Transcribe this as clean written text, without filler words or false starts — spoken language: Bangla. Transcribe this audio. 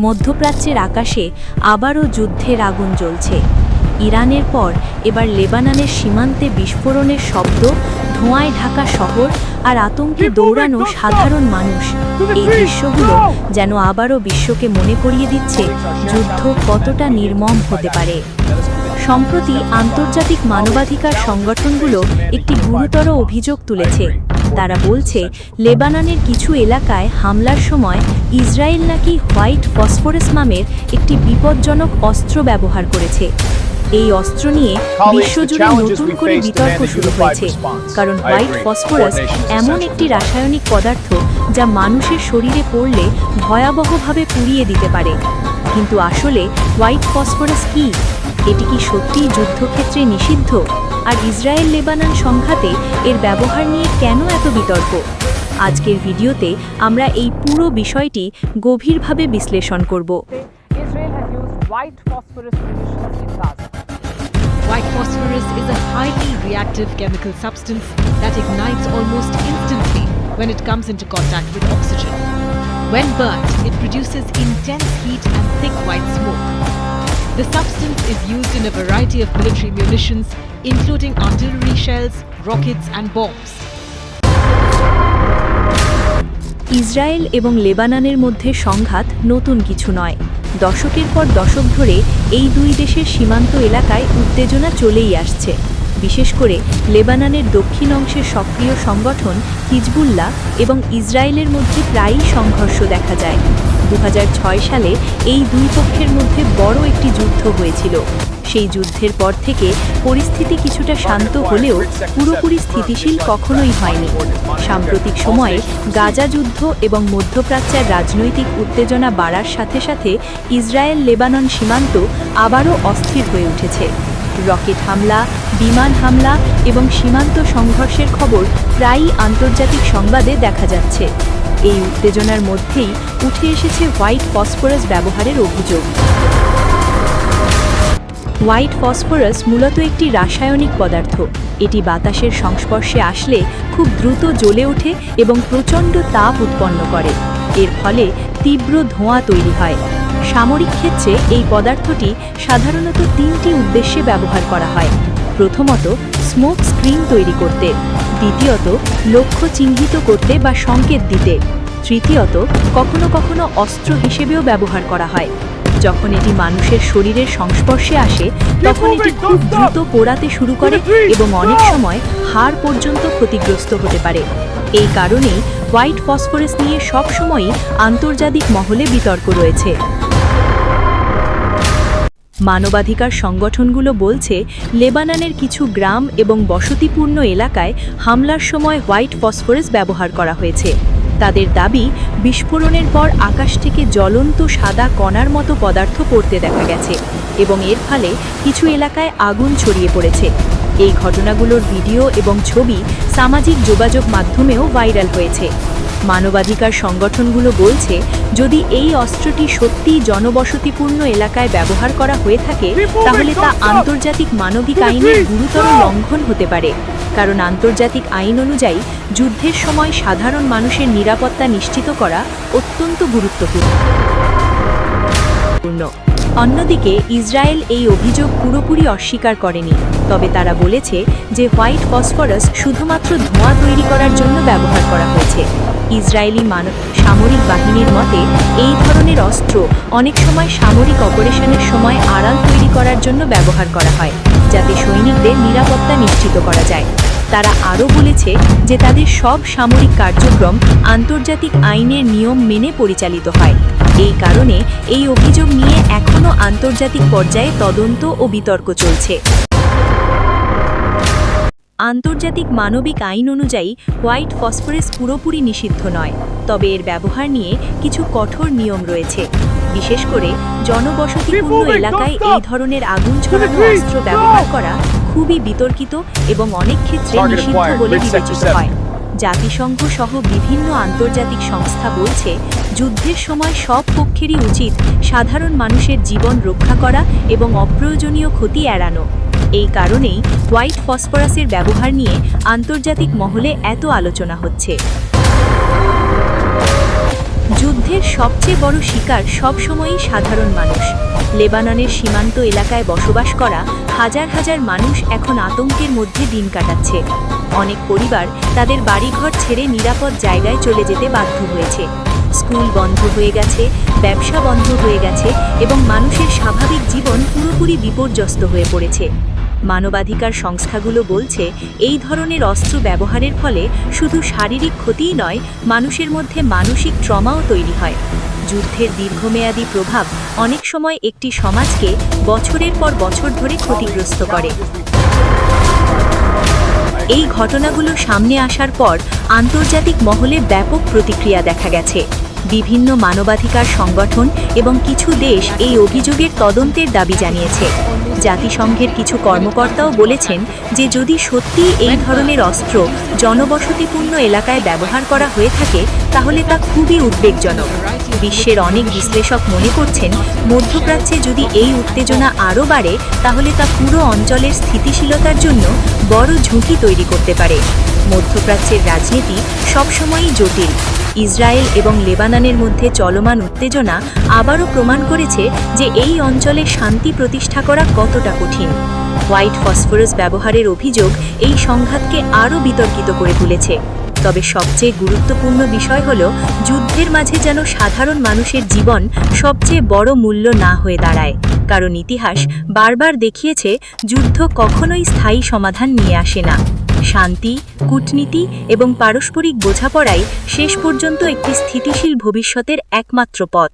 মধ্যপ্রাচ্যের আকাশে আবারও যুদ্ধের আগুন জ্বলছে। ইরানের পর এবার লেবাননের সীমান্তে বিস্ফোরণের শব্দ, ধোঁয়ায় ঢাকা শহর আর আতঙ্কে দৌড়ানো সাধারণ মানুষ। এই দৃশ্যগুলো যেন আবারও বিশ্বকে মনে করিয়ে দিচ্ছে যুদ্ধ কতটা নির্মম হতে পারে। সম্প্রতি আন্তর্জাতিক মানবাধিকার সংগঠনগুলো একটি গুরুতর অভিযোগ তুলেছে। তারা বলছে, লেবাননের কিছু এলাকায় হামলার সময় ইসরায়েল নাকি হোয়াইট ফসফরাস নামের একটি বিপজ্জনক অস্ত্র ব্যবহার করেছে। এই অস্ত্র নিয়ে বিশ্বজুড়ে নতুন করে বিতর্ক শুরু হয়েছে, কারণ হোয়াইট ফসফরাস এমন একটি রাসায়নিক পদার্থ যা মানুষের শরীরে পড়লে ভয়াবহভাবে পুড়িয়ে দিতে পারে। কিন্তু আসলে হোয়াইট ফসফরাস কী? এটি কি সত্যিই যুদ্ধক্ষেত্রে নিষিদ্ধ? আর ইসরায়েল লেবানন সংঘাতে এর ব্যবহার নিয়ে কেন এত বিতর্ক? আজকের ভিডিওতে আমরা এই পুরো বিষয়টি গভীরভাবে বিশ্লেষণ করব। White phosphorus is a highly reactive chemical substance that ignites almost instantly when it comes into contact with oxygen. When burnt, it produces intense heat and thick white smoke. The substance is used in a variety of military munitions, including artillery shells, rockets and bombs. Israel এবং লেবাননের মধ্যে সংঘাত নতুন কিছু নয়। দশকের পর দশক ধরে এই দুই দেশের সীমান্ত এলাকায় উত্তেজনা চলেই আসছে। বিশেষ করে লেবাননের দক্ষিণ অংশের সক্রিয় সংগঠন হিজবুল্লাহ এবং ইসরায়েলের মধ্যে প্রায়ই সংঘর্ষ দেখা যায়। 2006 সালে এই দুই পক্ষের মধ্যে বড় একটি যুদ্ধ হয়েছিল। সেই যুদ্ধের পর থেকে পরিস্থিতি কিছুটা শান্ত হলেও পুরোপুরি স্থিতিশীল কখনোই হয়নি। সাম্প্রতিক সময়ে গাজা যুদ্ধ এবং মধ্যপ্রাচ্যের রাজনৈতিক উত্তেজনা বাড়ার সাথে সাথে ইসরায়েল লেবানন সীমান্ত আবারও অস্থির হয়ে উঠেছে। রকেট হামলা, বিমান হামলা এবং সীমান্ত সংঘর্ষের খবর প্রায়ই আন্তর্জাতিক সংবাদে দেখা যাচ্ছে। এই উত্তেজনার মধ্যেই উঠে এসেছে হোয়াইট ফসফরাস ব্যবহারের অভিযোগ। হোয়াইট ফসফরাস মূলত একটি রাসায়নিক পদার্থ। এটি বাতাসের সংস্পর্শে আসলে খুব দ্রুত জ্বলে ওঠে এবং প্রচণ্ড তাপ উৎপন্ন করে। এর ফলে তীব্র ধোঁয়া তৈরি হয়। সামরিক ক্ষেত্রে এই পদার্থটি সাধারণত তিনটি উদ্দেশ্যে ব্যবহার করা হয়। প্রথমত, স্মোক স্ক্রিন তৈরি করতে; দ্বিতীয়ত, লক্ষ্য চিহ্নিত করতে বা সংকেত দিতে; তৃতীয়ত, কখনো কখনো অস্ত্র হিসেবেও ব্যবহার করা হয়। যখন এটি মানুষের শরীরের সংস্পর্শে আসে তখন এটি খুব দ্রুত পোড়াতে শুরু করে এবং অনেক সময় হাড় পর্যন্ত ক্ষতিগ্রস্ত হতে পারে। এই কারণেই হোয়াইট ফসফরাস নিয়ে সবসময়ই আন্তর্জাতিক মহলে বিতর্ক রয়েছে। মানবাধিকার সংগঠনগুলো বলছে, লেবাননের কিছু গ্রাম এবং বসতিপূর্ণ এলাকায় হামলার সময় হোয়াইট ফসফরাস ব্যবহার করা হয়েছে। তাদের দাবি, বিস্ফোরণের পর আকাশ থেকে জ্বলন্ত সাদা কণার মতো পদার্থ পড়তে দেখা গেছে এবং এর ফলে কিছু এলাকায় আগুন ছড়িয়ে পড়েছে। এই ঘটনাগুলোর ভিডিও এবং ছবি সামাজিক যোগাযোগ মাধ্যমেও ভাইরাল হয়েছে। মানবাধিকার সংগঠনগুলো বলছে, যদি এই অস্ত্রটি সত্যিই জনবসতিপূর্ণ এলাকায় ব্যবহার করা হয়ে থাকে তাহলে তা আন্তর্জাতিক মানবিক আইনের গুরুতর লঙ্ঘন হতে পারে, কারণ আন্তর্জাতিক আইন অনুযায়ী যুদ্ধের সময় সাধারণ মানুষের নিরাপত্তা নিশ্চিত করা অত্যন্ত গুরুত্বপূর্ণ। অন্যদিকে ইসরায়েল এই অভিযোগ পুরোপুরি অস্বীকার করেনি, তবে তারা বলেছে যে হোয়াইট ফসফরাস শুধুমাত্র ধোঁয়া তৈরি করার জন্য ব্যবহার করা হয়েছে। ইসরায়েলি সামরিক বাহিনীর মতে, এই ধরনের অস্ত্র অনেক সময় সামরিক অপারেশনের সময় আড়াল তৈরি করার জন্য ব্যবহার করা হয়, যাতে সৈনিকদের নিরাপত্তা নিশ্চিত করা যায়। তারা আরও বলেছে যে তাদের সব সামরিক কার্যক্রম আন্তর্জাতিক আইনের নিয়ম মেনে পরিচালিত হয়। এই কারণে এই অভিযোগ নিয়ে এখনও আন্তর্জাতিক পর্যায়ে তদন্ত ও বিতর্ক চলছে। আন্তর্জাতিক মানবিক আইন অনুযায়ী হোয়াইট ফসফরাস পুরোপুরি নিষিদ্ধ নয়, তবে এর ব্যবহার নিয়ে কিছু কঠোর নিয়ম রয়েছে। বিশেষ করে জনবসতিপূর্ণ এলাকায় এই ধরনের আগুন ছড়ানো অস্ত্র ব্যবহার করা খুবই বিতর্কিত এবং অনেক ক্ষেত্রে নিষিদ্ধ বলে বিবেচিত হয়। জাতিসংঘ সহ বিভিন্ন আন্তর্জাতিক সংস্থা বলছে, যুদ্ধের সময় সব পক্ষেরই উচিত সাধারণ মানুষের জীবন রক্ষা করা এবং অপ্রয়োজনীয় ক্ষতি এড়ানো। এই কারণেই হোয়াইট ফসফরাসের ব্যবহার নিয়ে আন্তর্জাতিক মহলে এত আলোচনা হচ্ছে। যুদ্ধের সবচেয়ে বড় শিকার সবসময়ই সাধারণ মানুষ। লেবাননের সীমান্ত এলাকায় বসবাস করা হাজার হাজার মানুষ এখন আতঙ্কের মধ্যে দিন কাটাচ্ছে। অনেক পরিবার তাদের বাড়িঘর ছেড়ে নিরাপদ জায়গায় চলে যেতে বাধ্য হয়েছে। স্কুল বন্ধ হয়ে গেছে, ব্যবসা বন্ধ হয়ে গেছে এবং মানুষের স্বাভাবিক জীবন পুরোপুরি বিপর্যস্ত হয়ে পড়েছে। মানবাধিকার সংস্থাগুলো বলছে, এই ধরনের অস্ত্র ব্যবহারের ফলে শুধু শারীরিক ক্ষতিই নয়, মানুষের মধ্যে মানসিক ট্রমাও তৈরি হয়। যুদ্ধের দীর্ঘমেয়াদী প্রভাব অনেক সময় একটি সমাজকে বছরের পর বছর ধরে ক্ষতিগ্রস্ত করে। এই ঘটনাগুলো সামনে আসার পর আন্তর্জাতিক মহলে ব্যাপক প্রতিক্রিয়া দেখা গেছে। বিভিন্ন মানবাধিকার সংগঠন এবং কিছু দেশ এই অভিযোগের তদন্তের দাবি জানিয়েছে। জাতিসংঘের কিছু কর্মকর্তাও বলেছেন যে যদি সত্যি এই ধরনের অস্ত্র জনবসতিপূর্ণ এলাকায় ব্যবহার করা হয়ে থাকে তাহলে তা খুবই উদ্বেগজনক। বিশ্বের অনেক বিশ্লেষক মনে করছেন, মধ্যপ্রাচ্যে যদি এই উত্তেজনা আরও বাড়ে তাহলে তা পুরো অঞ্চলের স্থিতিশীলতার জন্য বড় ঝুঁকি তৈরি করতে পারে। মধ্যপ্রাচ্যের রাজনীতি সবসময়ই জটিল। ইসরায়েল এবং লেবাননের মধ্যে চলমান উত্তেজনা আবারও প্রমাণ করেছে যে এই অঞ্চলে শান্তি প্রতিষ্ঠা করা কতটা কঠিন। হোয়াইট ফসফরাস ব্যবহারের অভিযোগ এই সংঘাতকে আরও বিতর্কিত করে তুলেছে। তবে সবচেয়ে গুরুত্বপূর্ণ বিষয় হল, যুদ্ধের মাঝে যেন সাধারণ মানুষের জীবন সবচেয়ে বড় মূল্য না হয়ে দাঁড়ায়। কারণ ইতিহাস বারবার দেখিয়েছে, যুদ্ধ কখনোই স্থায়ী সমাধান নিয়ে আসে না। শান্তি, কূটনীতি এবং পারস্পরিক বোঝাপড়াই শেষ পর্যন্ত একটি স্থিতিশীল ভবিষ্যতের একমাত্র পথ।